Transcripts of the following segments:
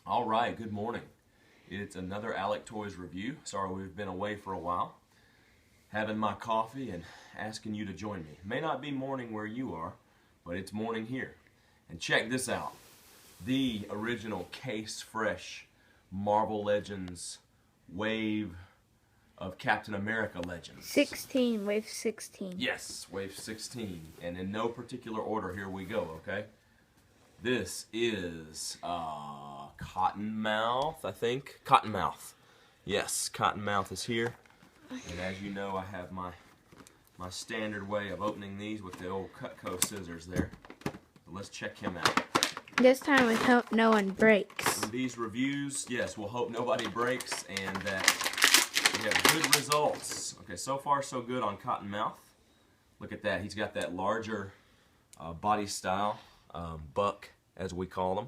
All right, good morning. It's another Alec Toys review. Sorry we've been away for a while. Having my coffee and asking you to join me. May not be morning where you are, but it's morning here. And check this out. The original case fresh Marvel Legends wave of Captain America Legends. 16, wave 16. Yes, wave 16. And in no particular order, here we go, okay? This is Cottonmouth, I think. Cottonmouth. Yes, Cottonmouth is here. And as you know, I have my standard way of opening these with the old Cutco scissors there. So let's check him out. This time we hope no one breaks. In these reviews, yes, we'll hope nobody breaks and that we have good results. Okay, so far so good on Cottonmouth. Look at that. He's got that larger body style. Buck, as we call them.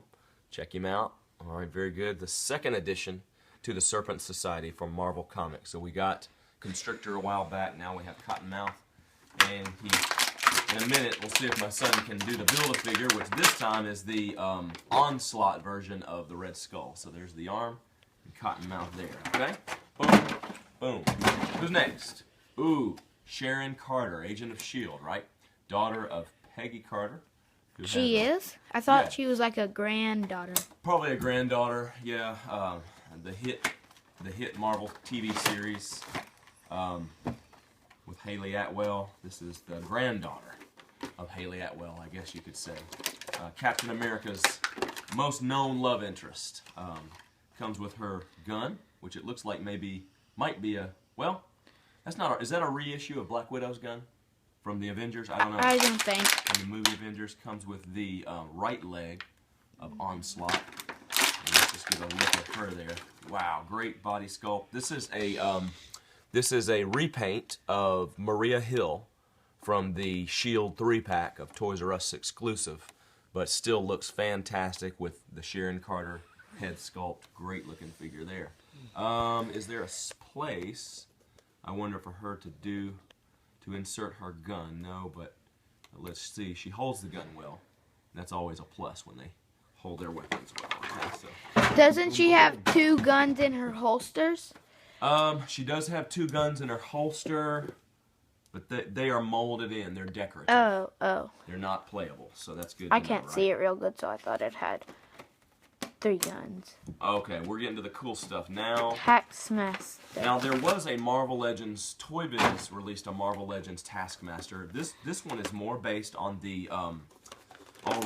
Check him out. All right, very good. The second edition to the Serpent Society from Marvel Comics. So we got Constrictor a while back. Now we have Cottonmouth. And in a minute, we'll see if my son can do the Build-A-Figure, which this time is the Onslaught version of the Red Skull. So there's the arm and Cottonmouth there. Okay? Boom. Boom. Who's next? Ooh, Sharon Carter, Agent of S.H.I.E.L.D., right? Daughter of Peggy Carter. She is? I thought she was like a granddaughter. Probably a granddaughter, yeah. The hit Marvel TV series with Haley Atwell. This is the granddaughter of Haley Atwell, I guess you could say. Captain America's most known love interest. Comes with her gun, which it looks like might be a, well, that's not, is that a reissue of Black Widow's gun? From the Avengers? I don't know. I don't think. From the movie Avengers, comes with the right leg of Onslaught. And let's just get a look at her there. Wow, great body sculpt. This is a repaint of Maria Hill from the S.H.I.E.L.D. 3-pack of Toys R Us exclusive, but still looks fantastic with the Sharon Carter head sculpt. Great looking figure there. Is there a place, I wonder, for her to insert her gun? No, but let's see. She holds the gun well. That's always a plus when they hold their weapons well. Okay, so. Doesn't she have 2 guns in her holsters? She does have 2 guns in her holster, but they are molded in. They're decorative. Oh. They're not playable, so that's good. I can't see it real good, so I thought it had 3 guns. Okay, we're getting to the cool stuff now. Taskmaster. Now, there was a Marvel Legends, Toy Biz released a Marvel Legends Taskmaster. This one is more based on the, I'll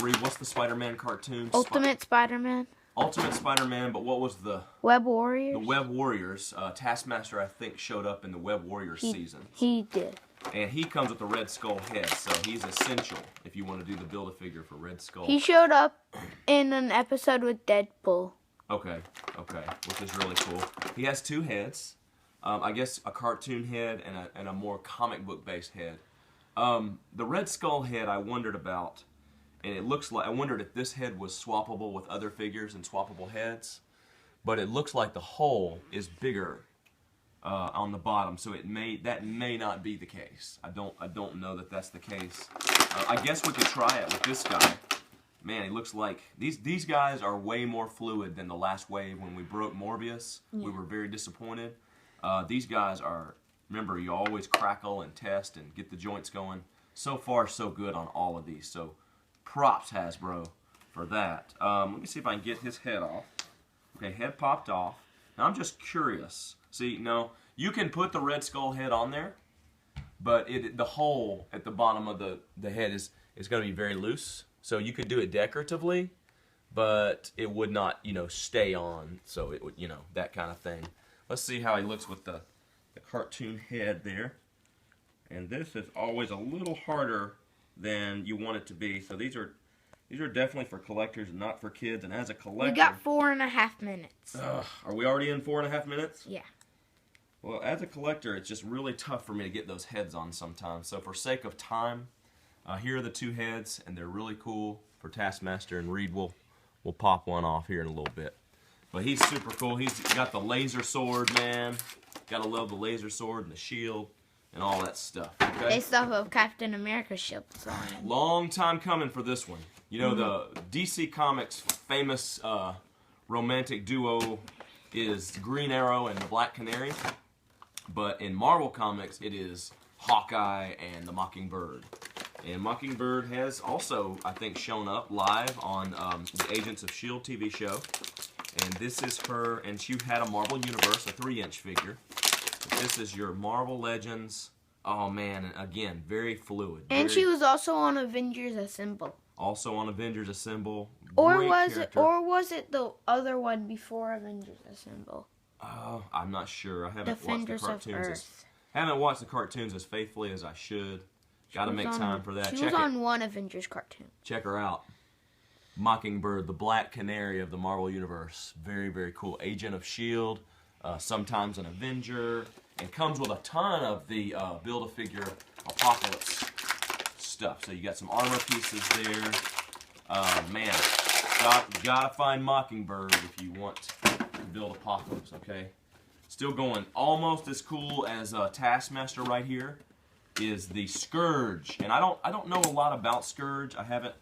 read, what's the Spider-Man cartoon? Ultimate Spider-Man. Ultimate Spider-Man, but what was the... Web Warriors? The Web Warriors. Taskmaster, I think, showed up in the Web Warriors season. He did. And he comes with the Red Skull head, so he's essential if you want to do the Build-A-Figure for Red Skull. He showed up in an episode with Deadpool. Okay, which is really cool. He has 2 heads. I guess a cartoon head and a more comic book based head. The Red Skull head I wondered about, and it looks like, I wondered if this head was swappable with other figures and swappable heads, but it looks like the hole is bigger on the bottom, so that may not be the case. I don't know that that's the case. I guess we could try it with this guy. Man, he looks like these guys are way more fluid than the last wave when we broke Morbius. Yeah. We were very disappointed. These guys are, remember, you always crackle and test and get the joints going. So far, so good on all of these. So, props, Hasbro, for that. Let me see if I can get his head off. Okay, head popped off. Now, I'm just curious. See, no, you can put the Red Skull head on there, but the hole at the bottom of the head is going to be very loose. So you could do it decoratively, but it would not, stay on. So it would, that kind of thing. Let's see how he looks with the cartoon head there. And this is always a little harder than you want it to be. So these are definitely for collectors and not for kids. And as a collector, we got 4.5 minutes. Are we already in 4.5 minutes? Yeah. Well, as a collector, it's just really tough for me to get those heads on sometimes. So for sake of time, here are the 2 heads, and they're really cool for Taskmaster, and Reed will pop one off here in a little bit. But he's super cool. He's got the laser sword, man. Gotta love the laser sword and the shield and all that stuff. Okay? Based off of Captain America's shield design. Long time coming for this one. The DC Comics famous romantic duo is Green Arrow and the Black Canary, but in Marvel Comics it is Hawkeye and the Mockingbird. And Mockingbird has also, I think, shown up live on the Agents of S.H.I.E.L.D. TV show. And this is her, and she had a Marvel Universe, a 3-inch figure. This is your Marvel Legends. Oh man, and again, very fluid. And she was also on Avengers Assemble. Also on Avengers Assemble. Or was it the other one before Avengers Assemble? I'm not sure. I haven't Defenders watched the of cartoons. Earth. Haven't watched the cartoons as faithfully as I should. Got to make time for that. She was on one Avengers cartoon. Check her out. Mockingbird, the Black Canary of the Marvel Universe. Very, very cool. Agent of S.H.I.E.L.D., sometimes an Avenger, and comes with a ton of the Build-A-Figure Apocalypse stuff. So you got some armor pieces there. Man, gotta find Mockingbird if you want to build Apocalypse, okay? Still going almost as cool as Taskmaster right here is the Scourge. And I don't know a lot about Scourge. I haven't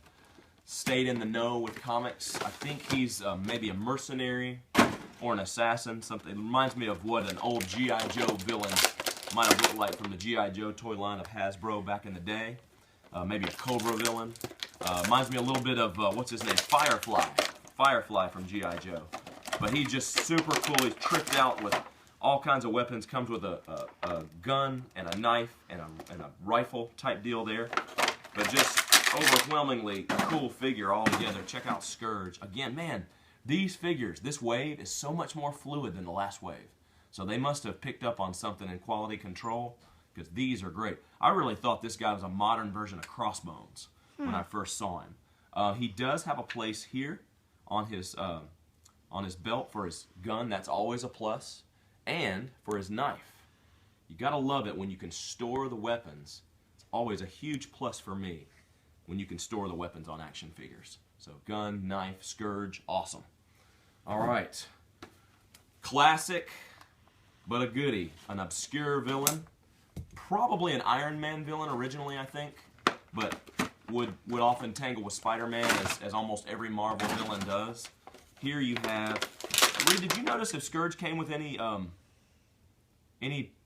stayed in the know with comics. I think he's maybe a mercenary or an assassin. Something. It reminds me of what an old G.I. Joe villain might have looked like from the G.I. Joe toy line of Hasbro back in the day. Maybe a Cobra villain. Reminds me a little bit of, what's his name? Firefly. Firefly from G.I. Joe. But he's just super cool. He's tricked out with all kinds of weapons. Comes with a gun and a knife and a rifle type deal there. But just overwhelmingly cool figure altogether. Check out Scourge. Again, man, these figures, this wave is so much more fluid than the last wave. So they must have picked up on something in quality control, because these are great. I really thought this guy was a modern version of Crossbones when I first saw him. He does have a place here on his belt for his gun. That's always a plus. And for his knife. You gotta love it when you can store the weapons. It's always a huge plus for me when you can store the weapons on action figures. So gun, knife, Scourge, awesome. All right. Classic, but a goodie. An obscure villain. Probably an Iron Man villain originally, I think. But would often tangle with Spider-Man, as almost every Marvel villain does. Here you have... Reed, did you notice if Scourge came with any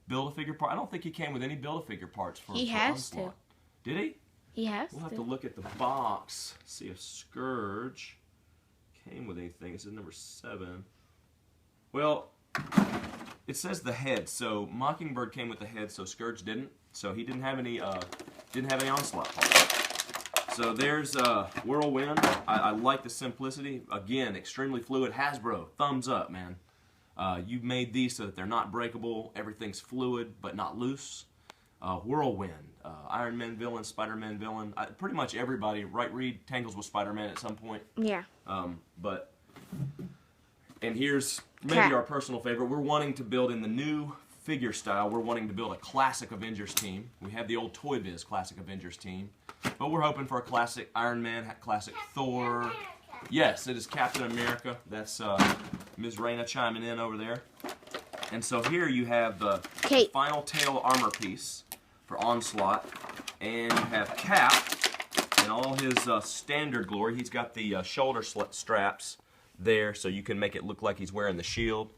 Build-A-Figure part? I don't think he came with any Build-A-Figure parts for Onslaught. Did he? He has We'll have to look at the box, see if Scourge came with anything. This is number 7. Well, it says the head, so Mockingbird came with the head, so Scourge didn't. So he didn't have any Onslaught parts. So there's Whirlwind. I like the simplicity. Again, extremely fluid. Hasbro, thumbs up, man. You've made these so that they're not breakable. Everything's fluid, but not loose. Whirlwind, Iron Man villain, Spider-Man villain. Pretty much everybody, right, Reed, tangles with Spider-Man at some point. Yeah. And here's maybe our personal favorite. We're wanting to build in the new figure style. We're wanting to build a classic Avengers team. We have the old Toy Biz classic Avengers team. But we're hoping for a classic Iron Man, classic Thor. Yes, it is Captain America. That's Ms. Raina chiming in over there. And so here you have the final tail armor piece for Onslaught. And you have Cap in all his standard glory. He's got the shoulder straps there, so you can make it look like he's wearing the shield.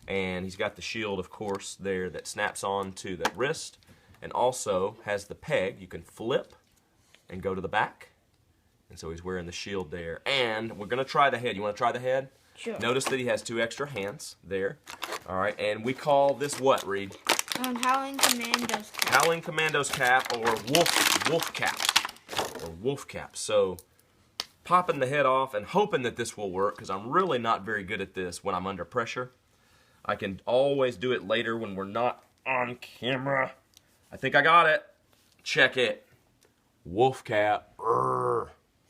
And he's got the shield, of course, there that snaps on to the wrist. And also has the peg. You can flip and go to the back. And so he's wearing the shield there. And we're going to try the head. You want to try the head? Sure. Notice that he has 2 extra hands there. All right, and we call this what, Reed? Howling Commando's cap. Howling Commando's cap, or wolf cap. Or wolf cap. So popping the head off and hoping that this will work, because I'm really not very good at this when I'm under pressure. I can always do it later when we're not on camera. I think I got it. Check it. Wolf cap.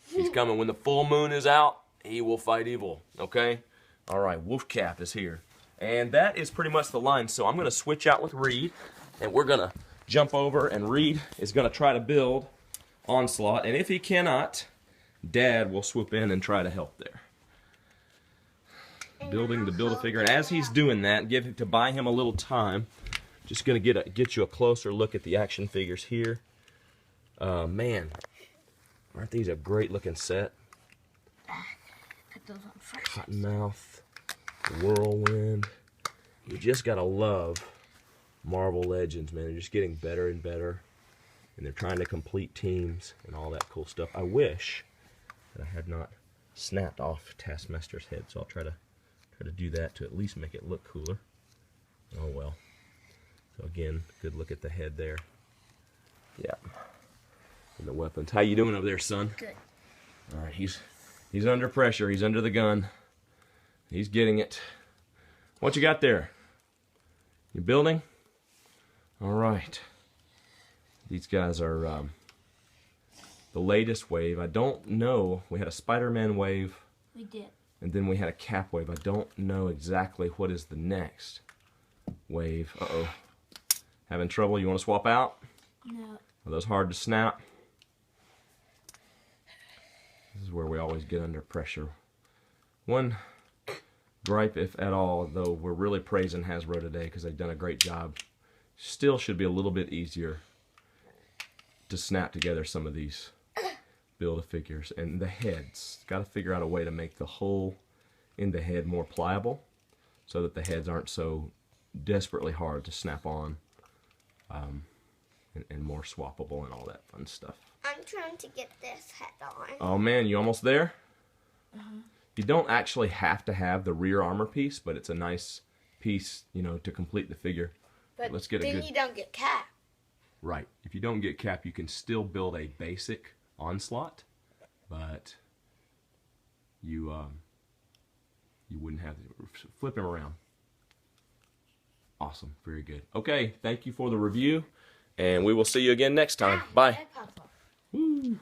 He's coming. When the full moon is out, he will fight evil. Okay? All right, wolf cap is here. And that is pretty much the line. So I'm going to switch out with Reed, and we're going to jump over, and Reed is going to try to build Onslaught. And if he cannot, Dad will swoop in and try to help there. Building the Build-A-Figure. And as he's doing that, to buy him a little time, just going to get you a closer look at the action figures here. Man, aren't these a great looking set? Put those on first. Cottonmouth. Whirlwind. You just gotta love Marvel Legends, man. They're just getting better and better. And they're trying to complete teams and all that cool stuff. I wish that I had not snapped off Taskmaster's head, so I'll try to do that to at least make it look cooler. Oh well. So again, good look at the head there. Yeah. And the weapons. How you doing over there, son? Good. All right, he's under pressure. He's under the gun. He's getting it. What you got there? You building? All right. These guys are the latest wave. I don't know. We had a Spider-Man wave. We did. And then we had a Cap wave. I don't know exactly what is the next wave. Uh-oh. Having trouble? You want to swap out? No. Are those hard to snap? This is where we always get under pressure. One gripe, if at all, though we're really praising Hasbro today because they've done a great job, still should be a little bit easier to snap together some of these Build-A-Figures. And the heads, got to figure out a way to make the hole in the head more pliable so that the heads aren't so desperately hard to snap on, and more swappable and all that fun stuff. I'm trying to get this head on. Oh man, you almost there? You don't actually have to have the rear armor piece, but it's a nice piece, you know, to complete the figure. But let's get then a good... you don't get Cap. Right. If you don't get Cap, you can still build a basic Onslaught, but you wouldn't have to flip him around. Awesome. Very good. Okay, thank you for the review, and we will see you again next time. Bye. Woo.